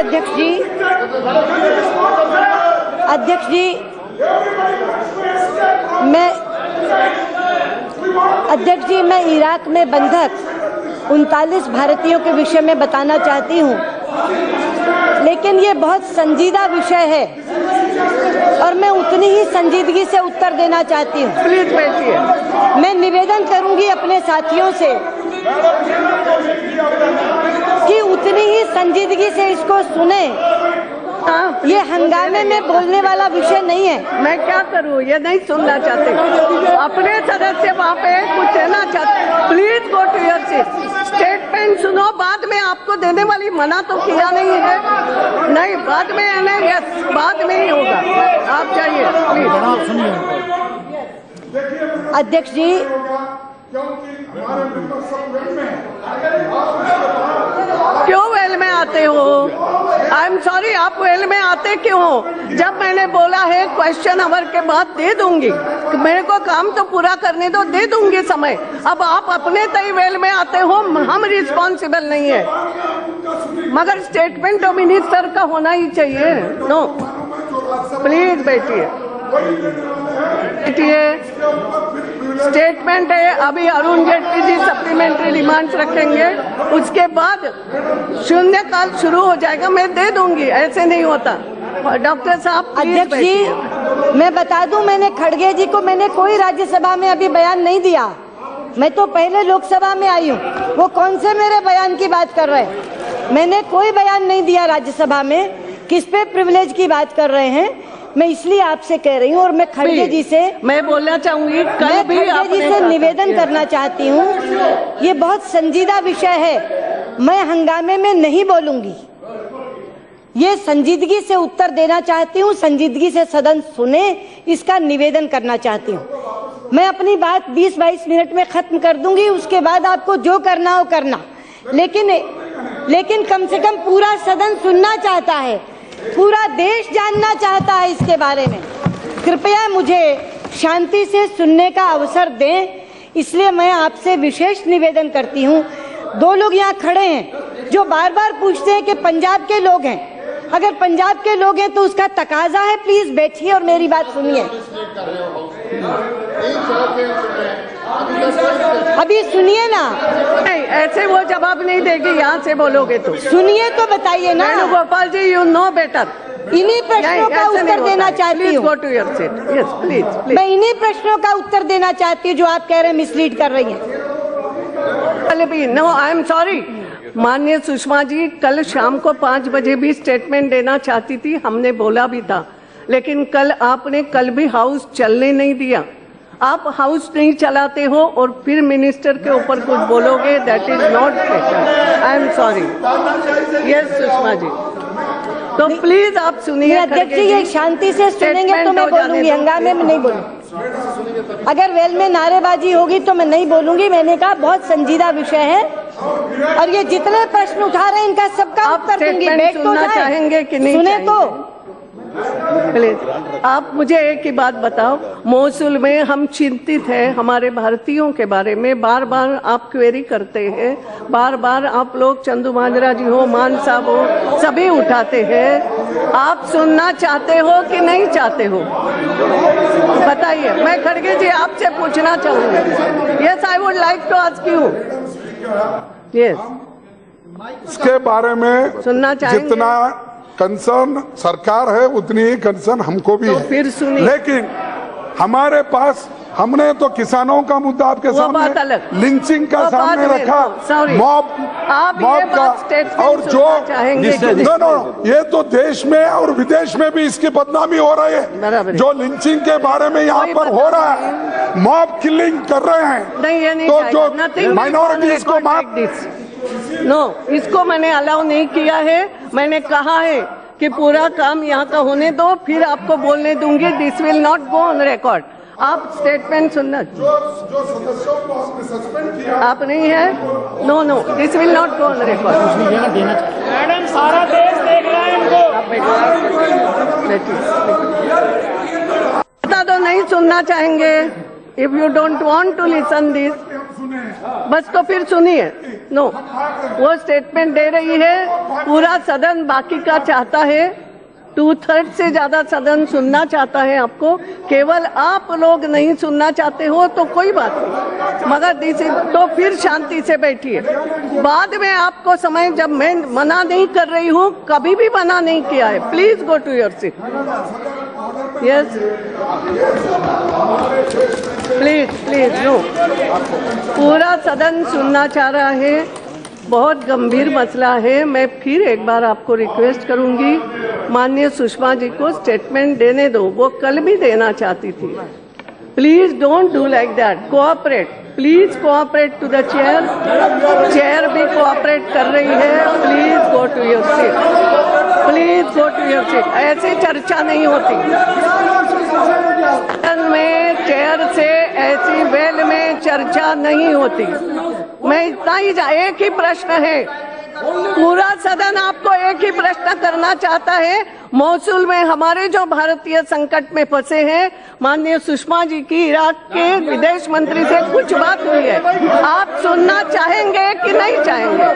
अध्यक्ष जी, मैं इराक में बंधक 39 भारतीयों के विषय में बताना चाहती हूँ, लेकिन ये बहुत संजीदा विषय है और मैं उतनी ही संजीदगी से उत्तर देना चाहती हूँ। प्लीज बैठिए। मैं निवेदन करूंगी अपने साथियों से कि उतनी ही संजीदगी से इसको सुने। ये हंगामे में बोलने वाला विषय नहीं है। मैं क्या करूं, ये नहीं सुनना चाहते। अपने सदस्य वहाँ पे कुछ कहना चाहते, please go to your seat. Statement सुनो, बाद में आपको देने वाली मना तो किया नहीं है। नहीं, बाद में है ना, यस, बाद में ही होगा। आप जाइए प्लीज। अध्यक्ष जी, क्यों वेल में आते हो? आई एम सॉरी, आप वेल में आते क्यों हो? जब मैंने बोला है क्वेश्चन आवर के बाद दे दूंगी, मेरे को काम तो पूरा करने दो, दे दूंगी समय। अब आप अपने तय वेल में आते हो, हम रिस्पॉन्सिबल नहीं है, मगर स्टेटमेंट तो मिनिस्टर का होना ही चाहिए। नो, प्लीज बैठिए। स्टेटमेंट है, अभी अरुण जेटली जी सप्लीमेंट्री रिमांड्स रखेंगे, उसके बाद शून्यकाल शुरू हो जाएगा। मैं दे दूंगी, ऐसे नहीं होता। डॉक्टर साहब। अध्यक्ष जी, मैं बता दूं, मैंने खड़गे जी को मैंने कोई राज्यसभा में अभी बयान नहीं दिया। मैं तो पहले लोकसभा में आई हूँ। वो कौन से मेरे बयान की बात कर रहे हैं? मैंने कोई बयान नहीं दिया राज्यसभा में। किस पे प्रिविलेज की बात कर रहे हैं? मैं इसलिए आपसे कह रही हूँ और मैं खड़गे जी से मैं बोलना चाहूंगी, कल भी खड़गे जी से निवेदन करना चाहती हूँ। ये बहुत संजीदा विषय है, मैं हंगामे में नहीं बोलूंगी। ये संजीदगी से उत्तर देना चाहती हूँ, संजीदगी से सदन सुने, इसका निवेदन करना चाहती हूँ। मैं अपनी बात 20-22 मिनट में खत्म कर दूंगी, उसके बाद आपको जो करना हो करना। लेकिन कम से कम पूरा सदन सुनना चाहता है, पूरा देश जानना चाहता है इसके बारे में। कृपया मुझे शांति से सुनने का अवसर दें, इसलिए मैं आपसे विशेष निवेदन करती हूँ। दो लोग यहाँ खड़े हैं जो बार बार पूछते हैं कि पंजाब के लोग हैं। अगर पंजाब के लोग हैं तो उसका तकाजा है, प्लीज बैठिए और मेरी बात सुनिए। अभी सुनिए ना। नहीं, ऐसे वो जवाब नहीं देगी, यहाँ से बोलोगे तो। सुनिए तो बताइए ना। Gopal ji, you know better. इन्हीं प्रश्नों का उत्तर देना चाहती हूँ। Go to your seat. Yes, please. मैं इन्हीं प्रश्नों का उत्तर देना चाहती हूँ जो आप कह रहे हैं मिसलीड कर रही हैं। No, I am sorry. माननीय सुषमा जी कल शाम को 5 बजे भी स्टेटमेंट देना चाहती थी, हमने बोला भी था, लेकिन कल आपने कल भी हाउस चलने नहीं दिया। आप हाउस नहीं चलाते हो और फिर मिनिस्टर के ऊपर कुछ बोलोगे, that is not better. I am sorry. Yes Sushma ji, तो प्लीज आप सुनिए। अध्यक्ष जी, ये शांति से सुनेंगे तो मैं बोलूंगी, हंगामे में नहीं बोलूंगी। अगर वेल में नारेबाजी होगी तो मैं नहीं बोलूंगी। मैंने कहा बहुत संजीदा विषय है और ये जितने प्रश्न उठा रहे हैं इनका सबका उत्तर दूंगी। बैठ तो चाहेंगे कि नहीं? सुने तो प्लीज। आप मुझे एक ही बात बताओ, मोसुल में हम चिंतित हैं हमारे भारतीयों के बारे में। बार बार आप क्वेरी करते हैं, बार बार आप लोग चंदू मांजरा जी हो, मान साहब हो, सभी उठाते हैं। आप सुनना चाहते हो कि नहीं चाहते हो? बताइए। मैं खड़गे जी आपसे पूछना चाहूंगी। Yes, I would like to ask you. Yes, इसके बारे में सुनना चाहेंगे? जितना कंसर्न सरकार है उतनी ही कंसर्न हमको भी है। फिर सुनिए। लेकिन हमारे पास, हमने तो किसानों का मुद्दा आपके सामने, लिंचिंग का सामने रखा, मॉब का, और जो ये तो देश में और विदेश में भी इसकी बदनामी हो रही है। जो लिंचिंग के बारे में यहाँ पर हो रहा है, मॉब किलिंग कर रहे हैं, तो जो माइनॉरिटीज को नो, इसको मैंने अलाउ नहीं किया है। मैंने कहा है कि पूरा काम यहाँ का होने दो, फिर आपको बोलने दूंगी। This will not go on record. आप स्टेटमेंट सुनना। जो सदस्यों को आपने सस्पेंड किया, आप नहीं है। No no, this will not go on record. Madam, सारा देश देख रहा है इनको। बता दो, नहीं सुनना चाहेंगे। If you don't want to listen this, बस तो फिर सुनिए। नो, वो स्टेटमेंट दे रही है, पूरा सदन बाकी का चाहता है, 2/3 से ज्यादा सदन सुनना चाहता है आपको, केवल आप लोग नहीं सुनना चाहते हो तो कोई बात नहीं, मगर तो फिर शांति से बैठिए। बाद में आपको समय, जब मैं मना नहीं कर रही हूँ, कभी भी मना नहीं किया है, please go to your seat. Yes please no, पूरा सदन सुनना चाह रहा है, बहुत गंभीर मसला है। मैं फिर एक बार आपको रिक्वेस्ट करूंगी, माननीय सुषमा जी को स्टेटमेंट देने दो, वो कल भी देना चाहती थी। Please don't do like that, cooperate, please cooperate to the chair, chair भी कोऑपरेट कर रही है। प्लीज गो टू योर सीट, प्लीज गो टू योर सीट। ऐसे चर्चा नहीं होती में, चेयर से ऐसी वेल में चर्चा नहीं होती। मैं इतना ही एक ही प्रश्न है, पूरा सदन आपको एक ही प्रश्न करना चाहता है। मौसूल में हमारे जो भारतीय संकट में फंसे हैं, माननीय सुषमा जी की इराक के विदेश मंत्री से कुछ बात हुई है, आप सुनना चाहेंगे कि नहीं चाहेंगे?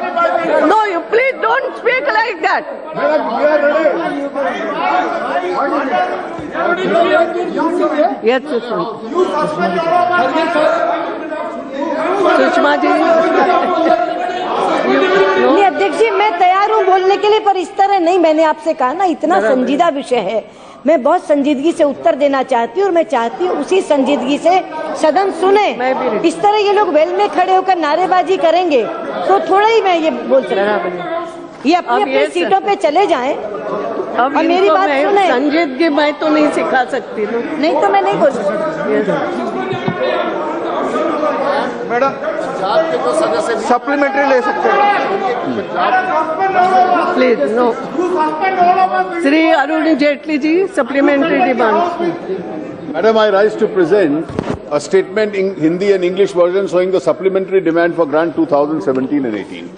No, you please don't speak like that. Yes Sushma ji. नहीं अध्यक्ष जी, मैं तैयार हूँ बोलने के लिए, पर इस तरह नहीं। मैंने आपसे कहा ना, इतना संजीदा विषय है, मैं बहुत संजीदगी से उत्तर देना चाहती हूँ, और मैं चाहती हूँ उसी संजीदगी से सदन सुने। इस तरह ये लोग वेल में खड़े होकर नारेबाजी करेंगे तो थोड़ा ही मैं ये बोल सकती हूँ। ये अपनी अपनी सीटों पे चले जाएं अब और मेरी बात सुने। संजीदगी मैं तो नहीं सिखा सकती, नहीं तो मैं नहीं बोल सकती। मैडम सप्लीमेंट्री ले सकते हैं please. No, Shri Arun Jaitley ji, supplementary demand. Madam, I rise to present a statement in Hindi and English version showing the supplementary demand for grant 2017 and 18.